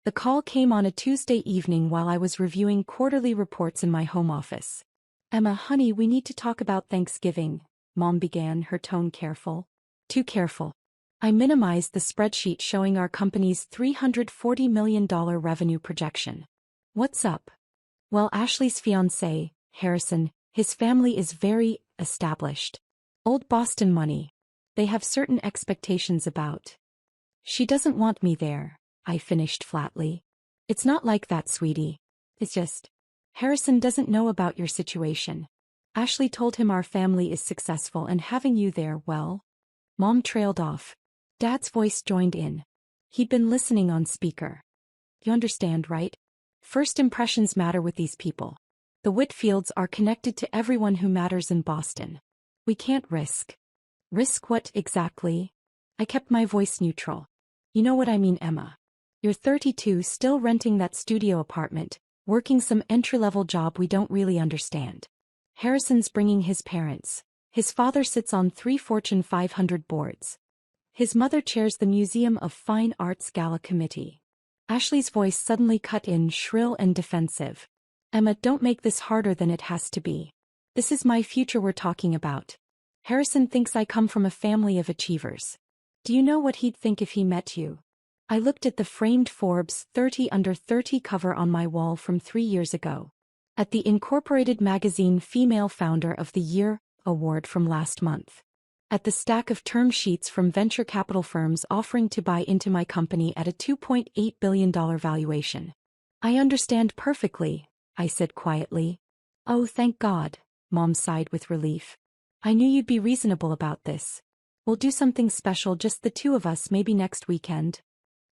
The call came on a Tuesday evening while I was reviewing quarterly reports in my home office. "Emma, honey, we need to talk about Thanksgiving," Mom began, her tone careful. Too careful. I minimized the spreadsheet showing our company's $340 million revenue projection. "What's up?" "Well, Ashley's fiancé, Harrison, his family is very established. Old Boston money. They have certain expectations about. She doesn't want me there," I finished flatly. "It's not like that, sweetie. It's just, Harrison doesn't know about your situation. Ashley told him our family is successful and having you there, well." Mom trailed off. Dad's voice joined in. He'd been listening on speaker. "You understand, right? First impressions matter with these people. The Whitfields are connected to everyone who matters in Boston. We can't risk." "Risk what exactly?" I kept my voice neutral. "You know what I mean, Emma. You're 32, still renting that studio apartment, working some entry-level job we don't really understand. Harrison's bringing his parents. His father sits on 3 Fortune 500 boards. His mother chairs the Museum of Fine Arts Gala Committee." Ashley's voice suddenly cut in, shrill and defensive. "Emma, don't make this harder than it has to be. This is my future we're talking about. Harrison thinks I come from a family of achievers. Do you know what he'd think if he met you?" I looked at the framed Forbes 30 Under 30 cover on my wall from 3 years ago. At the Incorporated Magazine Female Founder of the Year award from last month. At the stack of term sheets from venture capital firms offering to buy into my company at a $2.8 billion valuation. "I understand perfectly," I said quietly. "Oh, thank God," Mom sighed with relief. "I knew you'd be reasonable about this. We'll do something special, just the two of us, maybe next weekend."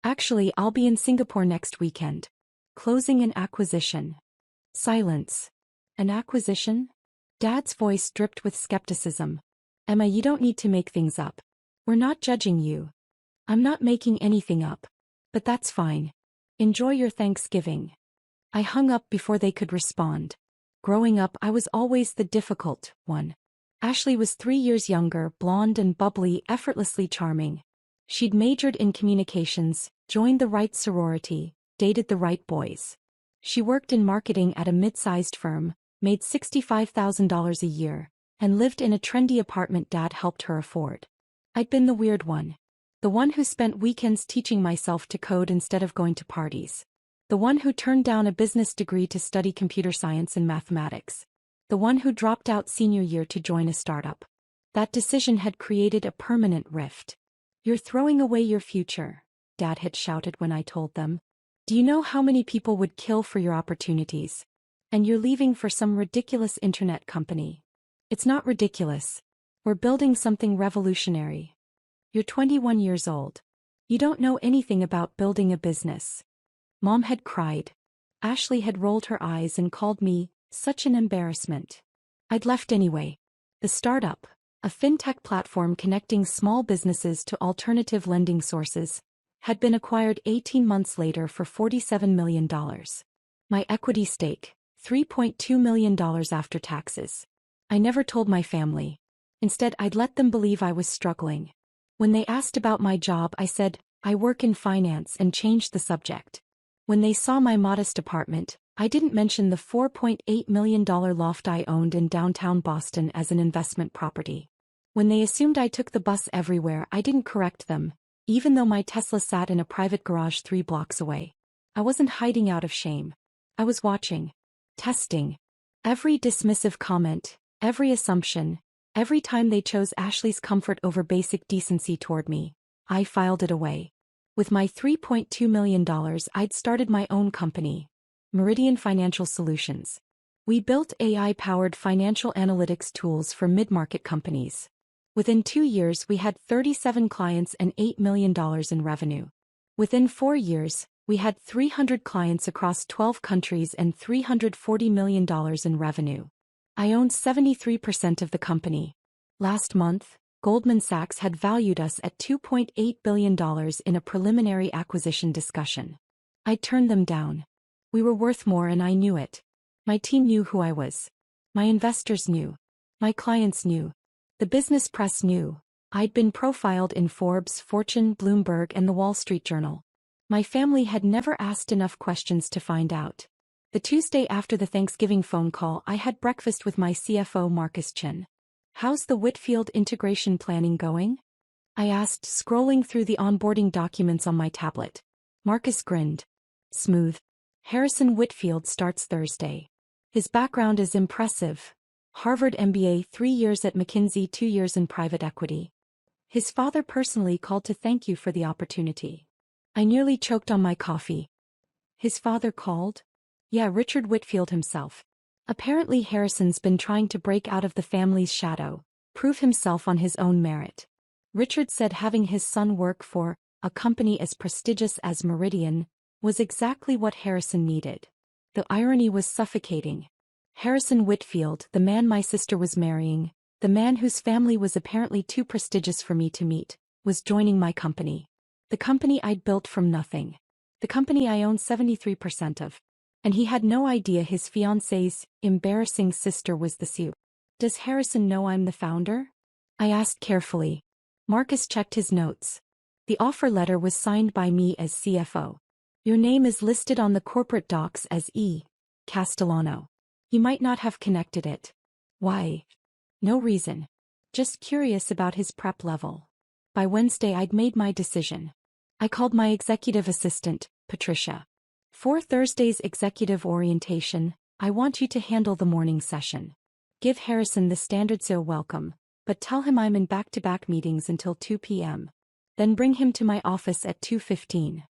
"Actually, I'll be in Singapore next weekend. Closing an acquisition." Silence. "An acquisition?" Dad's voice dripped with skepticism. "Emma, you don't need to make things up. We're not judging you." "I'm not making anything up. But that's fine. Enjoy your Thanksgiving." I hung up before they could respond. Growing up, I was always the difficult one. Ashley was 3 years younger, blonde and bubbly, effortlessly charming. She'd majored in communications, joined the right sorority, dated the right boys. She worked in marketing at a mid-sized firm, made $65,000 a year, and lived in a trendy apartment Dad helped her afford. I'd been the weird one. The one who spent weekends teaching myself to code instead of going to parties. The one who turned down a business degree to study computer science and mathematics. The one who dropped out senior year to join a startup. That decision had created a permanent rift. "You're throwing away your future," Dad had shouted when I told them. "Do you know how many people would kill for your opportunities? And you're leaving for some ridiculous internet company." "It's not ridiculous. We're building something revolutionary. You're 21 years old. You don't know anything about building a business." Mom had cried. Ashley had rolled her eyes and called me such an embarrassment. I'd left anyway. The startup, a fintech platform connecting small businesses to alternative lending sources, had been acquired 18 months later for $47 million. My equity stake, $3.2 million after taxes. I never told my family. Instead, I'd let them believe I was struggling. When they asked about my job, I said, "I work in finance," and changed the subject. When they saw my modest apartment, I didn't mention the $4.8 million loft I owned in downtown Boston as an investment property. When they assumed I took the bus everywhere, I didn't correct them, even though my Tesla sat in a private garage 3 blocks away. I wasn't hiding out of shame. I was watching. Testing. Every dismissive comment, every assumption, every time they chose Ashley's comfort over basic decency toward me, I filed it away. With my $3.2 million, I'd started my own company, Meridian Financial Solutions. We built AI-powered financial analytics tools for mid-market companies. Within 2 years, we had 37 clients and $8 million in revenue. Within 4 years, we had 300 clients across 12 countries and $340 million in revenue. I owned 73% of the company. Last month, Goldman Sachs had valued us at $2.8 billion in a preliminary acquisition discussion. I turned them down. We were worth more and I knew it. My team knew who I was. My investors knew. My clients knew. The business press knew. I'd been profiled in Forbes, Fortune, Bloomberg, and the Wall Street Journal. My family had never asked enough questions to find out. The Tuesday after the Thanksgiving phone call, I had breakfast with my CFO Marcus Chin. "How's the Whitfield integration planning going?" I asked, scrolling through the onboarding documents on my tablet. Marcus grinned. "Smooth. Harrison Whitfield starts Thursday. His background is impressive. Harvard MBA, 3 years at McKinsey, 2 years in private equity. His father personally called to thank you for the opportunity." I nearly choked on my coffee. His father called? Yeah, Richard Whitfield himself. Apparently Harrison's been trying to break out of the family's shadow, prove himself on his own merit. Richard said having his son work for a company as prestigious as Meridian was exactly what Harrison needed. The irony was suffocating. Harrison Whitfield, the man my sister was marrying, the man whose family was apparently too prestigious for me to meet, was joining my company. The company I'd built from nothing. The company I own 73% of. And he had no idea his fiancé's embarrassing sister was the CEO. "Does Harrison know I'm the founder?" I asked carefully. Marcus checked his notes. "The offer letter was signed by me as CFO. Your name is listed on the corporate docs as E. Castellano. You might not have connected it." "Why?" "No reason. Just curious about his prep level." By Wednesday I'd made my decision. I called my executive assistant, Patricia. "For Thursday's executive orientation, I want you to handle the morning session. Give Harrison the standard CEO welcome, but tell him I'm in back-to-back meetings until 2 p.m. Then bring him to my office at 2:15.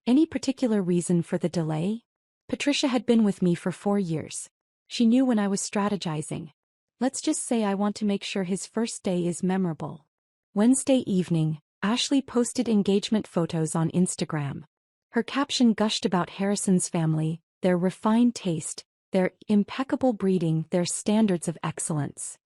Any particular reason for the delay?" Patricia had been with me for 4 years. She knew when I was strategizing. "Let's just say I want to make sure his first day is memorable." Wednesday evening, Ashley posted engagement photos on Instagram. Her caption gushed about Harrison's family, their refined taste, their impeccable breeding, their standards of excellence.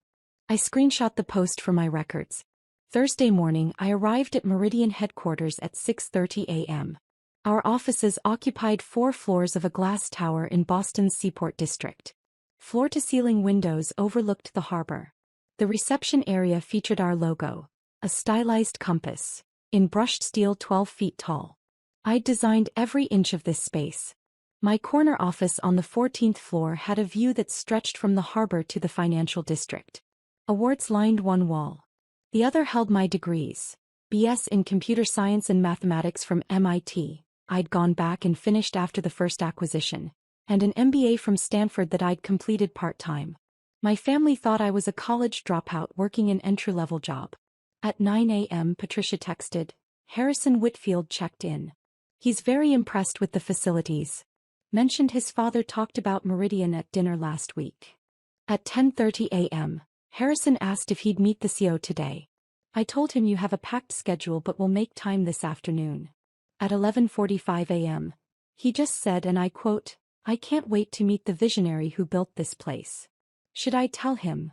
I screenshot the post for my records. Thursday morning, I arrived at Meridian headquarters at 6:30 a.m. Our offices occupied 4 floors of a glass tower in Boston's Seaport District. Floor-to-ceiling windows overlooked the harbor. The reception area featured our logo, a stylized compass, in brushed steel 12 feet tall. I'd designed every inch of this space. My corner office on the 14th floor had a view that stretched from the harbor to the financial district. Awards lined one wall. The other held my degrees. BS in computer science and mathematics from MIT, I'd gone back and finished after the first acquisition, and an MBA from Stanford that I'd completed part-time. My family thought I was a college dropout working an entry-level job. At 9 a.m. Patricia texted, "Harrison Whitfield checked in. He's very impressed with the facilities. Mentioned his father talked about Meridian at dinner last week." At 10:30 a.m., Harrison asked if he'd meet the CEO today. I told him you have a packed schedule but will make time this afternoon. At 11:45 a.m., he just said, and I quote, "I can't wait to meet the visionary who built this place. Should I tell him?"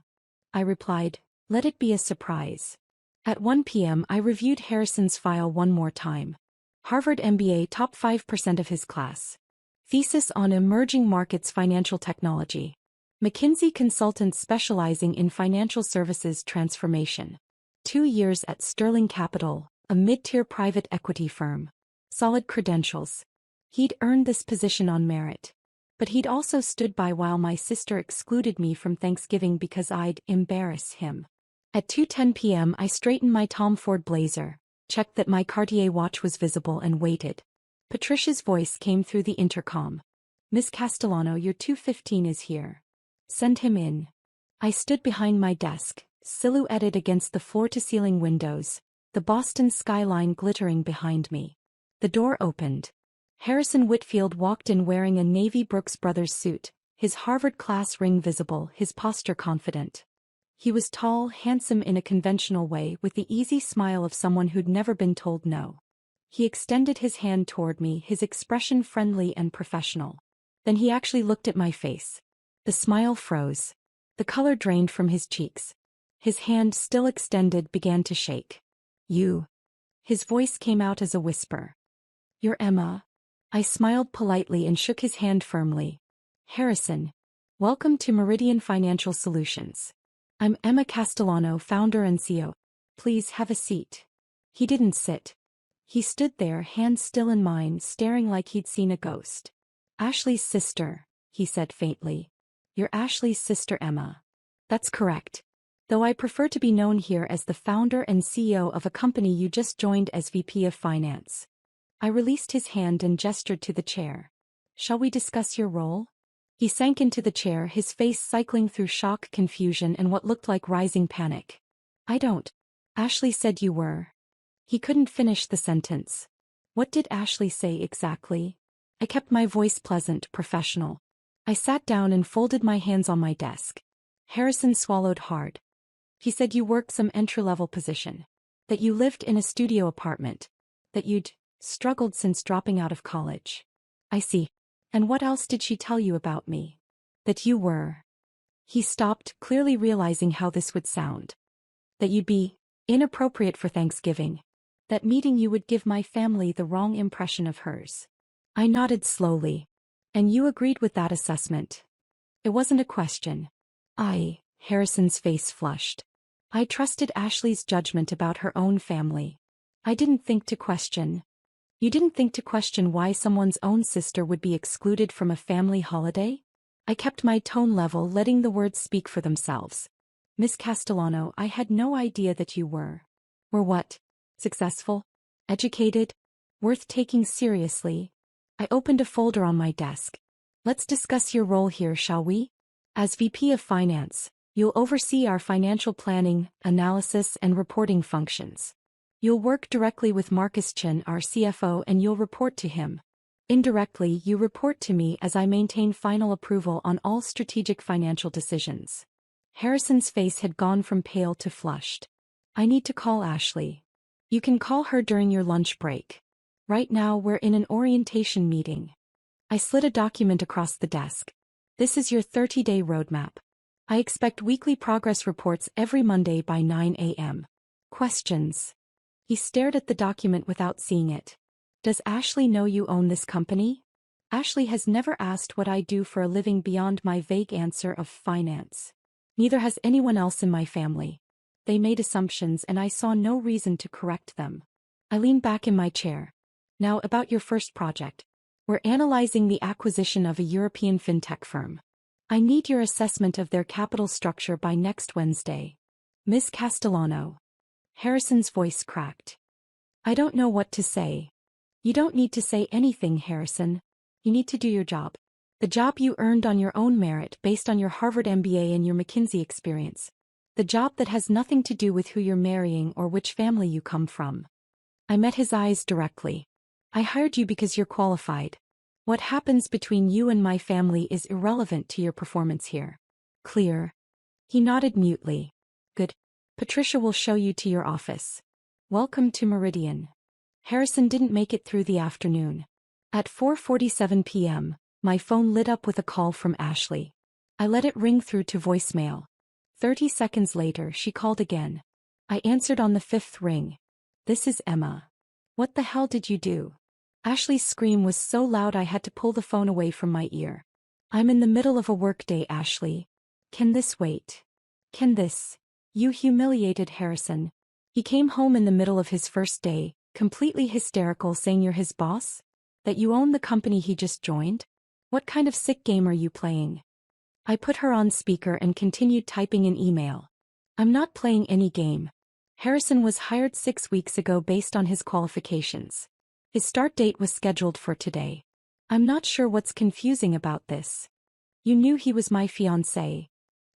I replied, "Let it be a surprise." At 1 p.m. I reviewed Harrison's file one more time. Harvard MBA, top 5% of his class. Thesis on emerging markets financial technology. McKinsey consultant specializing in financial services transformation. 2 years at Sterling Capital, a mid-tier private equity firm. Solid credentials. He'd earned this position on merit. But he'd also stood by while my sister excluded me from Thanksgiving because I'd embarrass him. At 2:10 p.m. I straightened my Tom Ford blazer, checked that my Cartier watch was visible and waited. Patricia's voice came through the intercom. "Miss Castellano, your 2:15 is here. Send him in." I stood behind my desk, silhouetted against the floor-to-ceiling windows, the Boston skyline glittering behind me. The door opened. Harrison Whitfield walked in wearing a navy Brooks Brothers suit, his Harvard class ring visible, his posture confident. He was tall, handsome in a conventional way, with the easy smile of someone who'd never been told no. He extended his hand toward me, his expression friendly and professional. Then he actually looked at my face. The smile froze. The color drained from his cheeks. His hand, still extended, began to shake. "You." His voice came out as a whisper. "You're Emma." I smiled politely and shook his hand firmly. "Harrison. Welcome to Meridian Financial Solutions. I'm Emma Castellano, founder and CEO. Please have a seat." He didn't sit. He stood there, hands still in mine, staring like he'd seen a ghost. Ashley's sister, he said faintly. You're Ashley's sister, Emma. That's correct. Though I prefer to be known here as the founder and CEO of a company you just joined as VP of Finance. I released his hand and gestured to the chair. Shall we discuss your role? He sank into the chair, his face cycling through shock, confusion, and what looked like rising panic. I don't. Ashley said you were. He couldn't finish the sentence. What did Ashley say exactly? I kept my voice pleasant, professional. I sat down and folded my hands on my desk. Harrison swallowed hard. He said you worked some entry-level position. That you lived in a studio apartment. That you'd struggled since dropping out of college. I see. And what else did she tell you about me? That you were. He stopped, clearly realizing how this would sound. That you'd be inappropriate for Thanksgiving. That meeting you would give my family the wrong impression of hers. I nodded slowly. And you agreed with that assessment? It wasn't a question. Harrison's face flushed. I trusted Ashley's judgment about her own family. I didn't think to question. You didn't think to question why someone's own sister would be excluded from a family holiday? I kept my tone level, letting the words speak for themselves. Miss Castellano, I had no idea that you were. Were what? Successful? Educated? Worth taking seriously? I opened a folder on my desk. Let's discuss your role here, shall we? As VP of Finance, you'll oversee our financial planning, analysis, and reporting functions. You'll work directly with Marcus Chin, our CFO, and you'll report to him. Indirectly, you report to me as I maintain final approval on all strategic financial decisions. Harrison's face had gone from pale to flushed. I need to call Ashley. You can call her during your lunch break. Right now we're in an orientation meeting. I slid a document across the desk. This is your 30-day roadmap. I expect weekly progress reports every Monday by 9 a.m. Questions? He stared at the document without seeing it. Does Ashley know you own this company? Ashley has never asked what I do for a living beyond my vague answer of finance. Neither has anyone else in my family. They made assumptions and I saw no reason to correct them. I leaned back in my chair. Now about your first project. We're analyzing the acquisition of a European fintech firm. I need your assessment of their capital structure by next Wednesday. Miss Castellano. Harrison's voice cracked. I don't know what to say. You don't need to say anything, Harrison. You need to do your job. The job you earned on your own merit based on your Harvard MBA and your McKinsey experience. The job that has nothing to do with who you're marrying or which family you come from. I met his eyes directly. I hired you because you're qualified. What happens between you and my family is irrelevant to your performance here. Clear? He nodded mutely. Good. Patricia will show you to your office. Welcome to Meridian. Harrison didn't make it through the afternoon. At 4:47 p.m., my phone lit up with a call from Ashley. I let it ring through to voicemail. 30 seconds later, she called again. I answered on the fifth ring. This is Emma. What the hell did you do? Ashley's scream was so loud I had to pull the phone away from my ear. I'm in the middle of a workday, Ashley. Can this wait? Can this? You humiliated Harrison. He came home in the middle of his first day, completely hysterical, saying you're his boss? That you own the company he just joined? What kind of sick game are you playing? I put her on speaker and continued typing an email. I'm not playing any game. Harrison was hired 6 weeks ago based on his qualifications. His start date was scheduled for today. I'm not sure what's confusing about this. You knew he was my fiancé.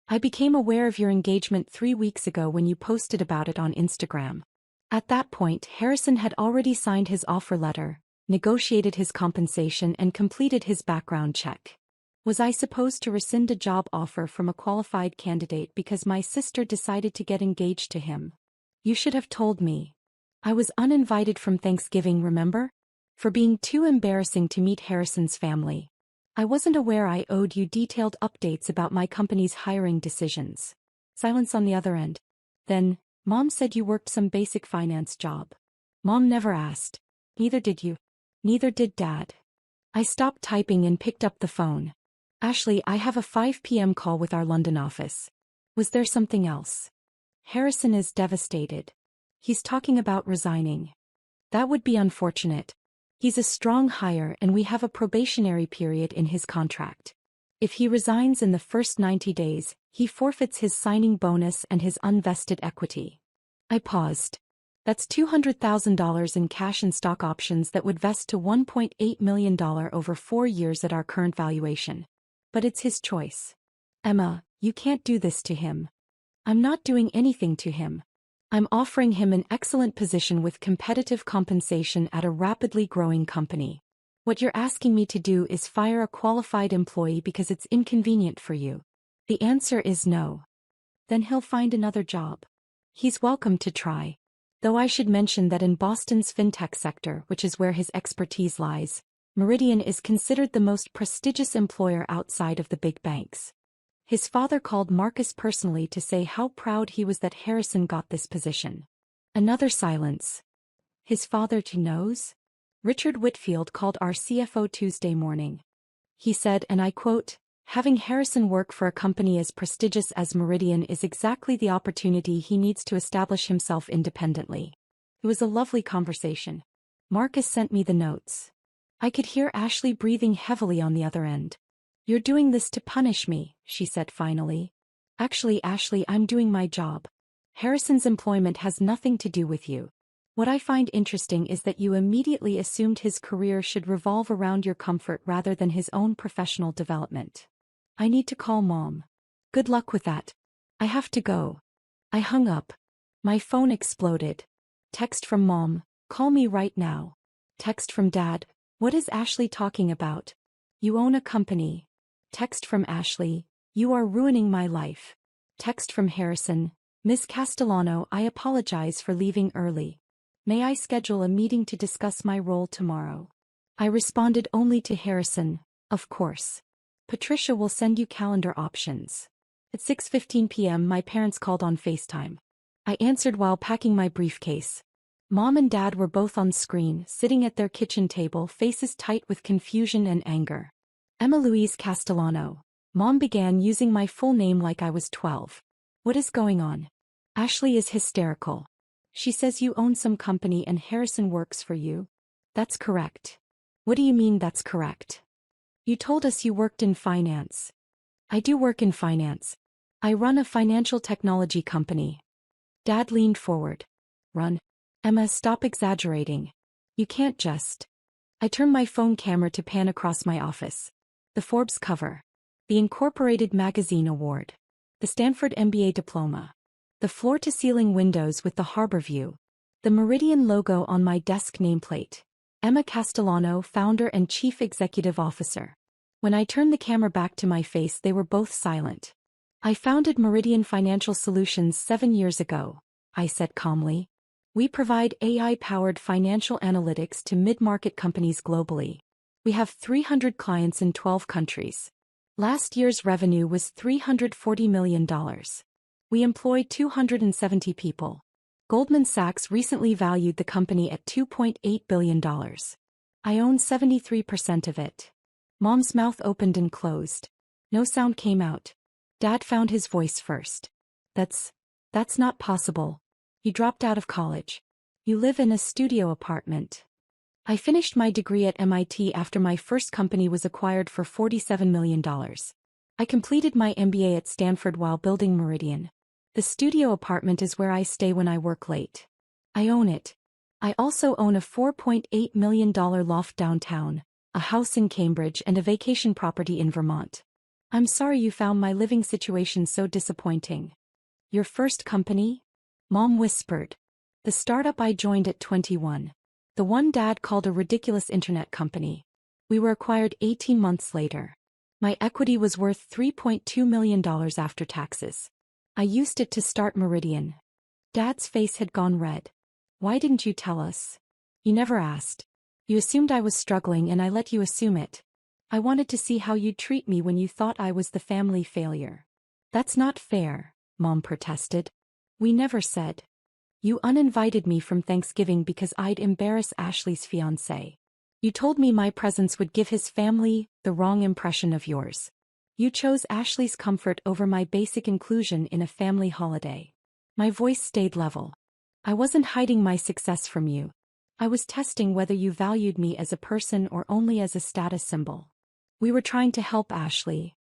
I became aware of your engagement 3 weeks ago when you posted about it on Instagram. At that point, Harrison had already signed his offer letter, negotiated his compensation, and completed his background check. Was I supposed to rescind a job offer from a qualified candidate because my sister decided to get engaged to him? You should have told me. I was uninvited from Thanksgiving, remember? For being too embarrassing to meet Harrison's family. I wasn't aware I owed you detailed updates about my company's hiring decisions. Silence on the other end. Then, Mom said you worked some basic finance job. Mom never asked. Neither did you. Neither did Dad. I stopped typing and picked up the phone. Ashley, I have a 5 p.m. call with our London office. Was there something else? Harrison is devastated. He's talking about resigning. That would be unfortunate. He's a strong hire and we have a probationary period in his contract. If he resigns in the first 90 days, he forfeits his signing bonus and his unvested equity. I paused. That's $200,000 in cash and stock options that would vest to $1.8 million over 4 years at our current valuation. But it's his choice. Emma, you can't do this to him. I'm not doing anything to him. I'm offering him an excellent position with competitive compensation at a rapidly growing company. What you're asking me to do is fire a qualified employee because it's inconvenient for you. The answer is no. Then he'll find another job. He's welcome to try. Though I should mention that in Boston's fintech sector, which is where his expertise lies, Meridian is considered the most prestigious employer outside of the big banks. His father called Marcus personally to say how proud he was that Harrison got this position. Another silence. His father too knows? Richard Whitfield called our CFO Tuesday morning. He said, and I quote, "Having Harrison work for a company as prestigious as Meridian is exactly the opportunity he needs to establish himself independently." It was a lovely conversation. Marcus sent me the notes. I could hear Ashley breathing heavily on the other end. "You're doing this to punish me," she said finally. "Actually, Ashley, I'm doing my job. Harrison's employment has nothing to do with you. What I find interesting is that you immediately assumed his career should revolve around your comfort rather than his own professional development. I need to call Mom. Good luck with that. I have to go." I hung up. My phone exploded. Text from Mom, "Call me right now." Text from Dad, "What is Ashley talking about? You own a company." Text from Ashley, "You are ruining my life." Text from Harrison, "Miss Castellano, I apologize for leaving early. May I schedule a meeting to discuss my role tomorrow?" I responded only to Harrison, "Of course. Patricia will send you calendar options." At 6:15 p.m. my parents called on FaceTime. I answered while packing my briefcase. Mom and Dad were both on screen, sitting at their kitchen table, faces tight with confusion and anger. "Emma Louise Castellano." Mom began using my full name like I was 12. "What is going on?" "Ashley is hysterical. She says you own some company and Harrison works for you." "That's correct." "What do you mean that's correct?" "You told us you worked in finance." "I do work in finance. I run a financial technology company." Dad leaned forward. "Run? Emma, stop exaggerating. You can't just." I turned my phone camera to pan across my office. The Forbes cover. The Incorporated Magazine Award. The Stanford MBA diploma. The floor-to-ceiling windows with the harbor view. The Meridian logo on my desk nameplate. Emma Castellano, founder and chief executive officer. When I turned the camera back to my face, they were both silent. "I founded Meridian Financial Solutions 7 years ago," I said calmly. "We provide AI-powered financial analytics to mid-market companies globally. We have 300 clients in 12 countries. Last year's revenue was $340 million. We employ 270 people. Goldman Sachs recently valued the company at $2.8 billion. I own 73% of it." Mom's mouth opened and closed. No sound came out. Dad found his voice first. That's not possible. You dropped out of college. You live in a studio apartment." "I finished my degree at MIT after my first company was acquired for $47 million. I completed my MBA at Stanford while building Meridian. The studio apartment is where I stay when I work late. I own it. I also own a $4.8 million loft downtown, a house in Cambridge and a vacation property in Vermont. I'm sorry you found my living situation so disappointing." "Your first company?" Mom whispered. "The startup I joined at 21. The one Dad called a ridiculous internet company. We were acquired 18 months later. My equity was worth $3.2 million after taxes. I used it to start Meridian." Dad's face had gone red. "Why didn't you tell us?" "You never asked. You assumed I was struggling and I let you assume it. I wanted to see how you'd treat me when you thought I was the family failure." "That's not fair," Mom protested. "We never said. You uninvited me from Thanksgiving because I'd embarrass Ashley's fiancé. You told me my presence would give his family the wrong impression of yours. You chose Ashley's comfort over my basic inclusion in a family holiday." My voice stayed level. "I wasn't hiding my success from you. I was testing whether you valued me as a person or only as a status symbol. We were trying to help Ashley.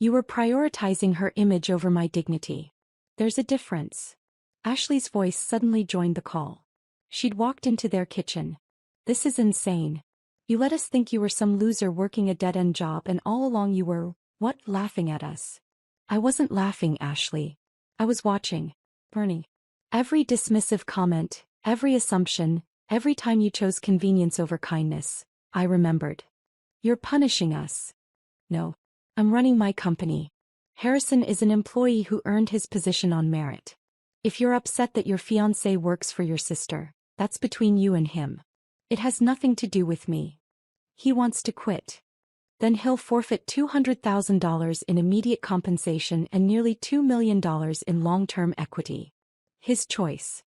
You were prioritizing her image over my dignity. There's a difference. Ashley's voice suddenly joined the call. She'd walked into their kitchen. This is insane. You let us think you were some loser working a dead-end job, and all along you were, what, laughing at us? I wasn't laughing, Ashley. I was watching. Bernie. Every dismissive comment, every assumption, every time you chose convenience over kindness, I remembered. You're punishing us. No. I'm running my company. Harrison is an employee who earned his position on merit. If you're upset that your fiancé works for your sister, that's between you and him. It has nothing to do with me. He wants to quit. Then he'll forfeit $200,000 in immediate compensation and nearly $2 million in long-term equity. His choice.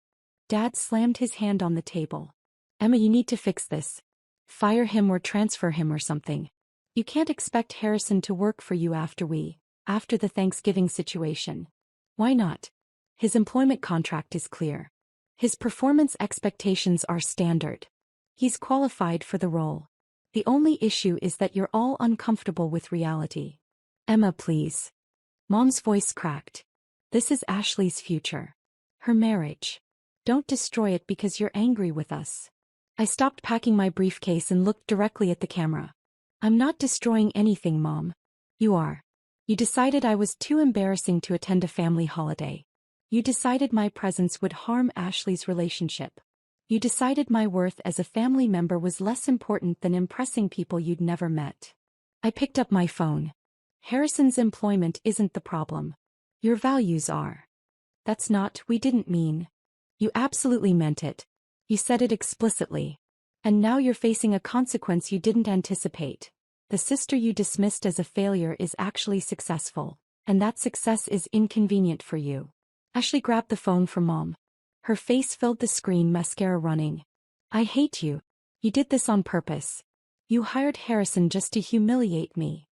Dad slammed his hand on the table. Emma, you need to fix this. Fire him or transfer him or something. You can't expect Harrison to work for you after the Thanksgiving situation. Why not? His employment contract is clear. His performance expectations are standard. He's qualified for the role. The only issue is that you're all uncomfortable with reality. Emma, please. Mom's voice cracked. This is Ashley's future. Her marriage. Don't destroy it because you're angry with us. I stopped packing my briefcase and looked directly at the camera. I'm not destroying anything, Mom. You are. You decided I was too embarrassing to attend a family holiday. You decided my presence would harm Ashley's relationship. You decided my worth as a family member was less important than impressing people you'd never met. I picked up my phone. Harrison's employment isn't the problem. Your values are. That's not, we didn't mean. You absolutely meant it. You said it explicitly. And now you're facing a consequence you didn't anticipate. The sister you dismissed as a failure is actually successful, and that success is inconvenient for you. Ashley grabbed the phone from Mom. Her face filled the screen, mascara running. I hate you. You did this on purpose. You hired Harrison just to humiliate me.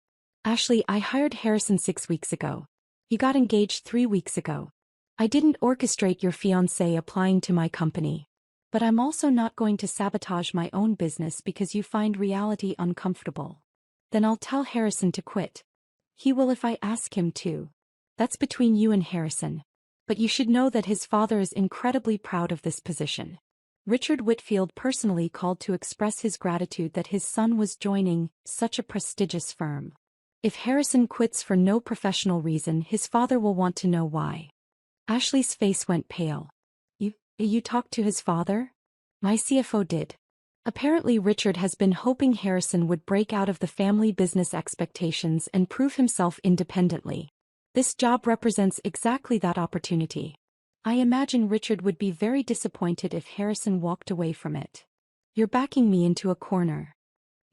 Ashley, I hired Harrison 6 weeks ago. You got engaged 3 weeks ago. I didn't orchestrate your fiancé applying to my company. But I'm also not going to sabotage my own business because you find reality uncomfortable. Then I'll tell Harrison to quit. He will if I ask him to. That's between you and Harrison. But you should know that his father is incredibly proud of this position. Richard Whitfield personally called to express his gratitude that his son was joining such a prestigious firm. If Harrison quits for no professional reason, his father will want to know why. Ashley's face went pale. You talked to his father? My CFO did. Apparently Richard has been hoping Harrison would break out of the family business expectations and prove himself independently. This job represents exactly that opportunity. I imagine Richard would be very disappointed if Harrison walked away from it. You're backing me into a corner.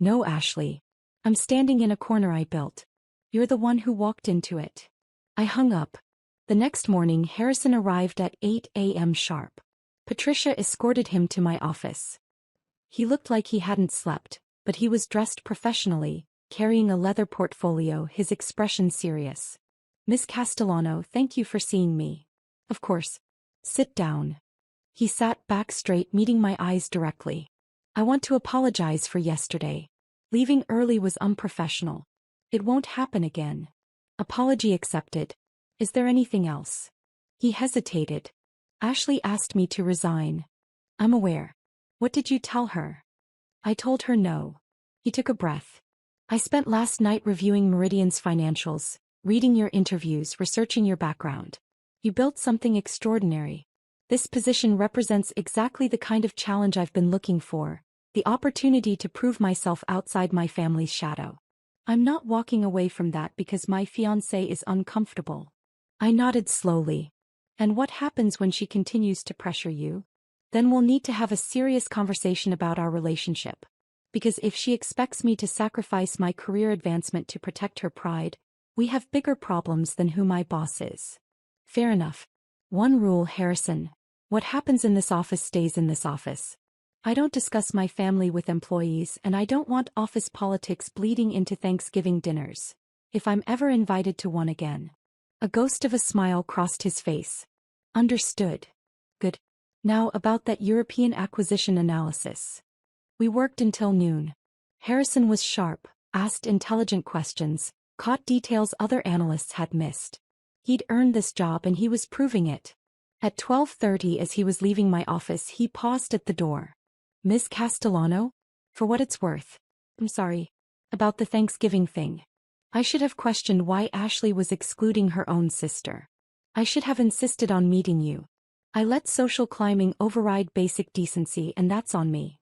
No, Ashley. I'm standing in a corner I built. You're the one who walked into it. I hung up. The next morning Harrison arrived at 8 a.m. sharp. Patricia escorted him to my office. He looked like he hadn't slept, but he was dressed professionally, carrying a leather portfolio, his expression serious. Miss Castellano, thank you for seeing me. Of course. Sit down. He sat back straight, meeting my eyes directly. I want to apologize for yesterday. Leaving early was unprofessional. It won't happen again. Apology accepted. Is there anything else? He hesitated. Ashley asked me to resign. I'm aware. What did you tell her? I told her no. He took a breath. I spent last night reviewing Meridian's financials, reading your interviews, researching your background. You built something extraordinary. This position represents exactly the kind of challenge I've been looking for, the opportunity to prove myself outside my family's shadow. I'm not walking away from that because my fiancé is uncomfortable. I nodded slowly. And what happens when she continues to pressure you? Then we'll need to have a serious conversation about our relationship. Because if she expects me to sacrifice my career advancement to protect her pride, we have bigger problems than who my boss is. Fair enough. One rule, Harrison. What happens in this office stays in this office. I don't discuss my family with employees, and I don't want office politics bleeding into Thanksgiving dinners. If I'm ever invited to one again. A ghost of a smile crossed his face. Understood. Good. Now about that European acquisition analysis. We worked until noon. Harrison was sharp, asked intelligent questions, caught details other analysts had missed. He'd earned this job and he was proving it. At 12:30 as he was leaving my office he paused at the door. "Miss Castellano? For what it's worth. I'm sorry. About the Thanksgiving thing. I should have questioned why Ashley was excluding her own sister. I should have insisted on meeting you. I let social climbing override basic decency and that's on me.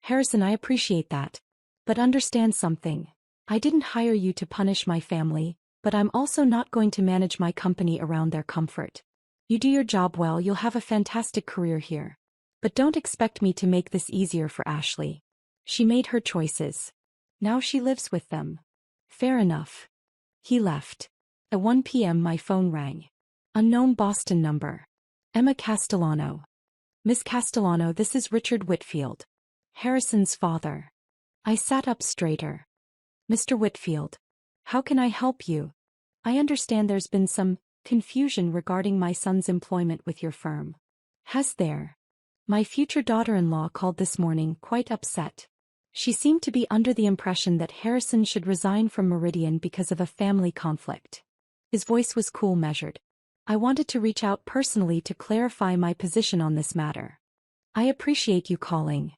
Harrison, I appreciate that. But understand something. I didn't hire you to punish my family, but I'm also not going to manage my company around their comfort. You do your job well, you'll have a fantastic career here. But don't expect me to make this easier for Ashley. She made her choices. Now she lives with them. Fair enough." He left. At 1 p.m. my phone rang. Unknown Boston number. Emma Castellano. "Miss Castellano, this is Richard Whitfield. Harrison's father." I sat up straighter. "Mr. Whitfield. How can I help you? I understand there's been some confusion regarding my son's employment with your firm." "Has there?" My future daughter-in-law called this morning quite upset. She seemed to be under the impression that Harrison should resign from Meridian because of a family conflict. His voice was cool, measured. "I wanted to reach out personally to clarify my position on this matter." "I appreciate you calling.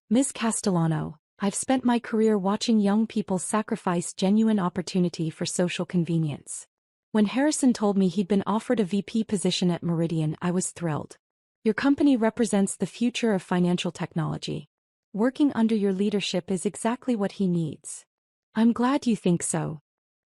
Ms. Castellano, I've spent my career watching young people sacrifice genuine opportunity for social convenience. When Harrison told me he'd been offered a VP position at Meridian, I was thrilled. Your company represents the future of financial technology. Working under your leadership is exactly what he needs." "I'm glad you think so.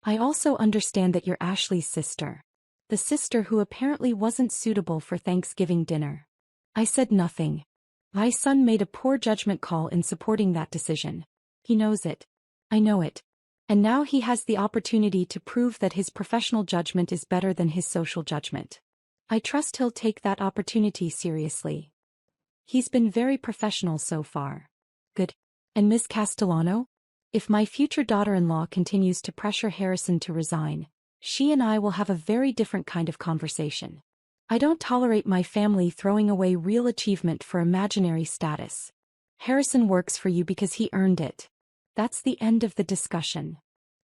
I also understand that you're Ashley's sister. The sister who apparently wasn't suitable for Thanksgiving dinner." I said nothing. My son made a poor judgment call in supporting that decision. He knows it. I know it. And now he has the opportunity to prove that his professional judgment is better than his social judgment. I trust he'll take that opportunity seriously. He's been very professional so far. Good. And Miss Castellano? If my future daughter-in-law continues to pressure Harrison to resign, she and I will have a very different kind of conversation. I don't tolerate my family throwing away real achievement for imaginary status. Harrison works for you because he earned it. That's the end of the discussion.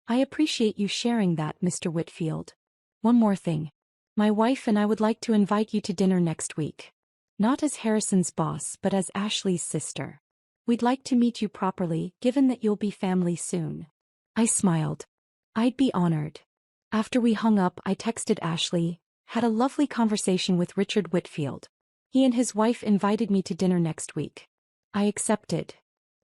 I appreciate you sharing that, Mr. Whitfield. One more thing. My wife and I would like to invite you to dinner next week. Not as Harrison's boss but as Ashley's sister. We'd like to meet you properly, given that you'll be family soon." I smiled. I'd be honored. After we hung up, I texted Ashley, "Had a lovely conversation with Richard Whitfield. He and his wife invited me to dinner next week. I accepted."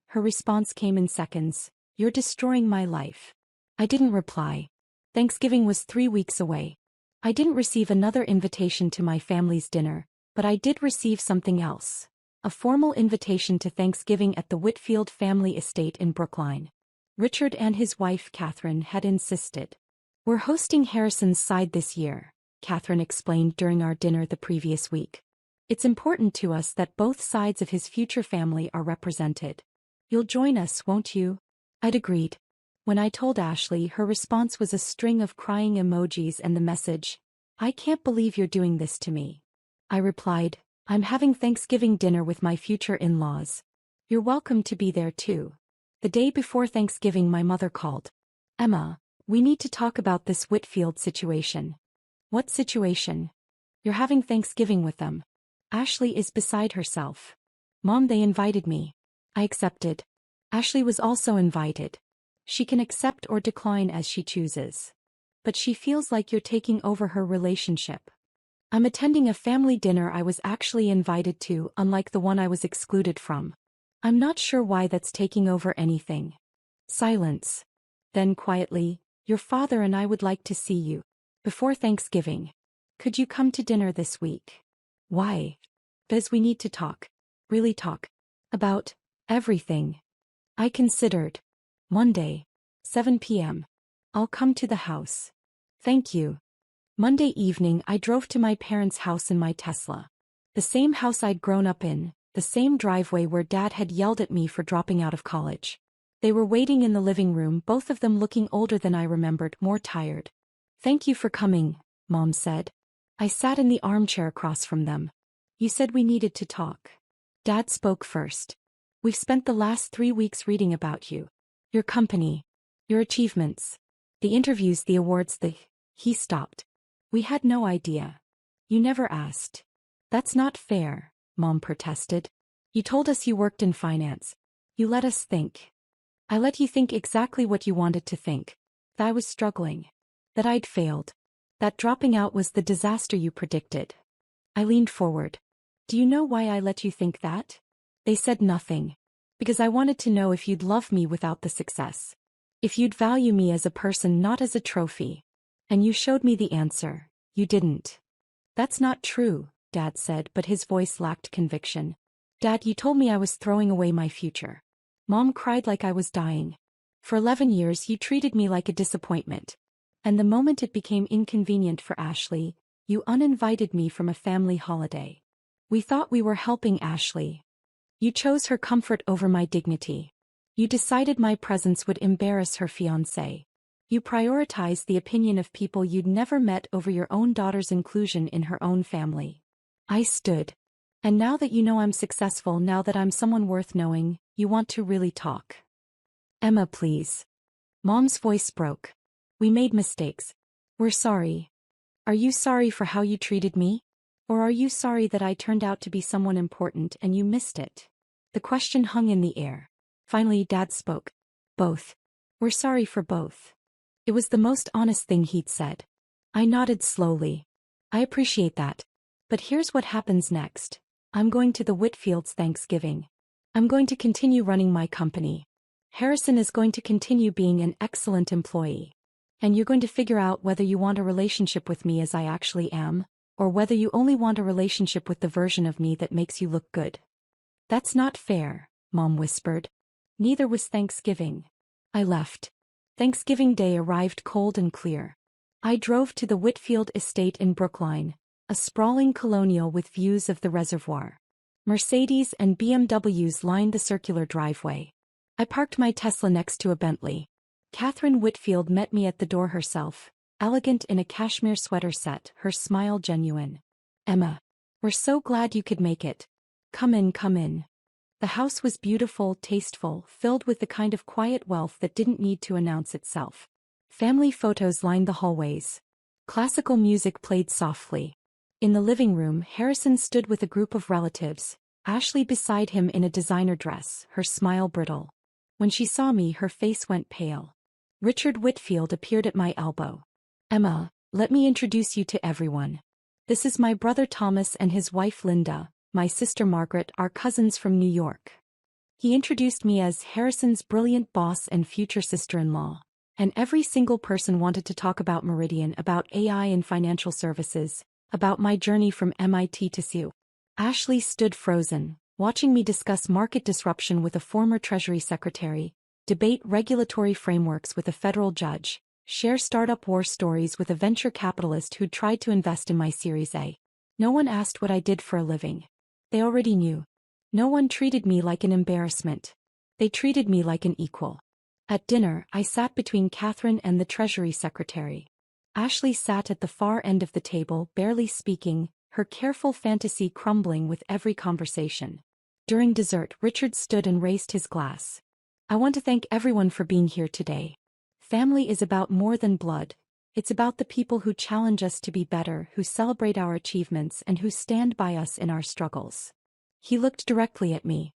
Her response came in seconds. "You're destroying my life." I didn't reply. Thanksgiving was 3 weeks away. I didn't receive another invitation to my family's dinner, but I did receive something else. A formal invitation to Thanksgiving at the Whitfield family estate in Brookline. Richard and his wife Catherine had insisted. "We're hosting Harrison's side this year," Catherine explained during our dinner the previous week. "It's important to us that both sides of his future family are represented. You'll join us, won't you?" I'd agreed. When I told Ashley, her response was a string of crying emojis and the message, "I can't believe you're doing this to me." I replied, "I'm having Thanksgiving dinner with my future in-laws. You're welcome to be there too." The day before Thanksgiving my mother called. "Emma, we need to talk about this Whitfield situation." "What situation?" "You're having Thanksgiving with them. Ashley is beside herself." "Mom, they invited me." I accepted. Ashley was also invited. She can accept or decline as she chooses. But she feels like you're taking over her relationship. I'm attending a family dinner I was actually invited to, unlike the one I was excluded from. I'm not sure why that's taking over anything. Silence. Then quietly, "Your father and I would like to see you. Before Thanksgiving. Could you come to dinner this week?" "Why?" "Because we need to talk. Really talk. About everything." I considered. "Monday. 7 p.m. I'll come to the house." "Thank you." Monday evening I drove to my parents' house in my Tesla. The same house I'd grown up in, the same driveway where Dad had yelled at me for dropping out of college. They were waiting in the living room, both of them looking older than I remembered, more tired. "Thank you for coming," Mom said. I sat in the armchair across from them. You said we needed to talk. Dad spoke first. We've spent the last 3 weeks reading about you. Your company. Your achievements. The interviews, the awards, He stopped. We had no idea. You never asked. That's not fair, Mom protested. You told us you worked in finance. You let us think. I let you think exactly what you wanted to think. That I was struggling. That I'd failed. That dropping out was the disaster you predicted. I leaned forward. Do you know why I let you think that? They said nothing. Because I wanted to know if you'd love me without the success. If you'd value me as a person, not as a trophy. And you showed me the answer. You didn't. That's not true, Dad said, but his voice lacked conviction. Dad, you told me I was throwing away my future. Mom cried like I was dying. For 11 years you treated me like a disappointment. And the moment it became inconvenient for Ashley, you uninvited me from a family holiday. We thought we were helping Ashley. You chose her comfort over my dignity. You decided my presence would embarrass her fiancé. You prioritized the opinion of people you'd never met over your own daughter's inclusion in her own family. I stood. And now that you know I'm successful, now that I'm someone worth knowing, you want to really talk. Emma, please. Mom's voice broke. We made mistakes. We're sorry. Are you sorry for how you treated me? Or are you sorry that I turned out to be someone important and you missed it? The question hung in the air. Finally, Dad spoke. Both. We're sorry for both. It was the most honest thing he'd said. I nodded slowly. I appreciate that. But here's what happens next. I'm going to the Whitfield's Thanksgiving. I'm going to continue running my company. Harrison is going to continue being an excellent employee. And you're going to figure out whether you want a relationship with me as I actually am, or whether you only want a relationship with the version of me that makes you look good. That's not fair, Mom whispered. Neither was Thanksgiving. I left. Thanksgiving Day arrived cold and clear. I drove to the Whitfield estate in Brookline, a sprawling colonial with views of the reservoir. Mercedes and BMWs lined the circular driveway. I parked my Tesla next to a Bentley. Catherine Whitfield met me at the door herself, elegant in a cashmere sweater set, her smile genuine. Emma, we're so glad you could make it. Come in, come in. The house was beautiful, tasteful, filled with the kind of quiet wealth that didn't need to announce itself. Family photos lined the hallways. Classical music played softly. In the living room, Harrison stood with a group of relatives, Ashley beside him in a designer dress, her smile brittle. When she saw me, her face went pale. Richard Whitfield appeared at my elbow. Emma, let me introduce you to everyone. This is my brother Thomas and his wife Linda, my sister Margaret, our cousins from New York. He introduced me as Harrison's brilliant boss and future sister-in-law. And every single person wanted to talk about Meridian, about AI and financial services, about my journey from MIT to CU. Ashley stood frozen, watching me discuss market disruption with a former Treasury Secretary, debate regulatory frameworks with a federal judge, share startup war stories with a venture capitalist who'd tried to invest in my Series A. No one asked what I did for a living. They already knew. No one treated me like an embarrassment. They treated me like an equal. At dinner, I sat between Catherine and the Treasury Secretary. Ashley sat at the far end of the table, barely speaking, her careful fantasy crumbling with every conversation. During dessert, Richard stood and raised his glass. I want to thank everyone for being here today. Family is about more than blood. It's about the people who challenge us to be better, who celebrate our achievements, and who stand by us in our struggles. He looked directly at me.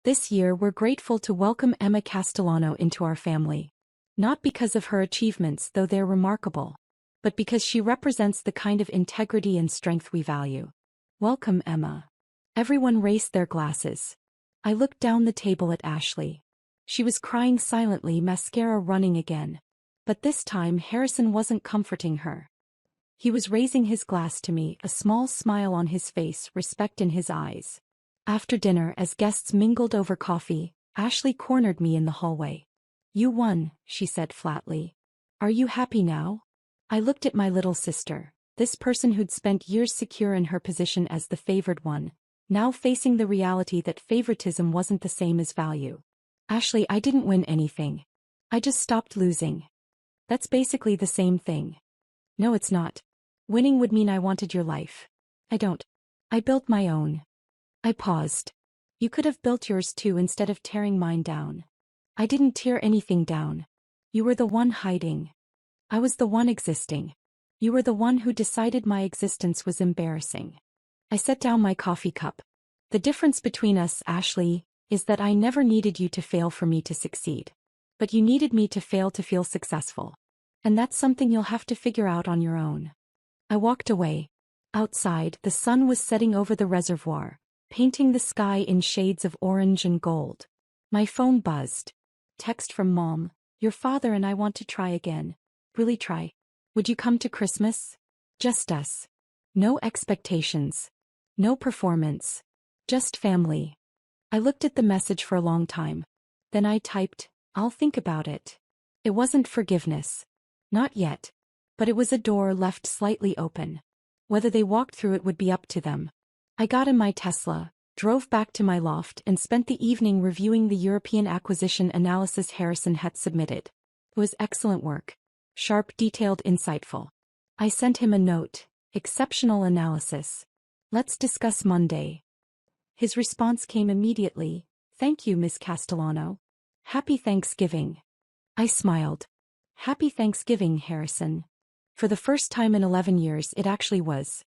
This year we're grateful to welcome Emma Castellano into our family. Not because of her achievements, though they're remarkable, but because she represents the kind of integrity and strength we value. Welcome, Emma. Everyone raised their glasses. I looked down the table at Ashley. She was crying silently, mascara running again. But this time Harrison wasn't comforting her. He was raising his glass to me, a small smile on his face, respect in his eyes. After dinner, as guests mingled over coffee, Ashley cornered me in the hallway. You won, she said flatly. Are you happy now? I looked at my little sister, this person who'd spent years secure in her position as the favored one, now facing the reality that favoritism wasn't the same as value. Ashley, I didn't win anything. I just stopped losing. That's basically the same thing. No, it's not. Winning would mean I wanted your life. I don't. I built my own. I paused. You could have built yours too instead of tearing mine down. I didn't tear anything down. You were the one hiding. I was the one existing. You were the one who decided my existence was embarrassing. I set down my coffee cup. The difference between us, Ashley, is that I never needed you to fail for me to succeed. But you needed me to fail to feel successful. And that's something you'll have to figure out on your own. I walked away. Outside, the sun was setting over the reservoir, painting the sky in shades of orange and gold. My phone buzzed. Text from Mom. Your father and I want to try again. Really try. Would you come to Christmas? Just us. No expectations. No performance. Just family. I looked at the message for a long time. Then I typed, I'll think about it. It wasn't forgiveness. Not yet. But it was a door left slightly open. Whether they walked through it would be up to them. I got in my Tesla, drove back to my loft and spent the evening reviewing the European acquisition analysis Harrison had submitted. It was excellent work. Sharp, detailed, insightful. I sent him a note. Exceptional analysis. Let's discuss Monday. His response came immediately. Thank you, Miss Castellano. Happy Thanksgiving. I smiled. Happy Thanksgiving, Harrison. For the first time in 11 years it actually was.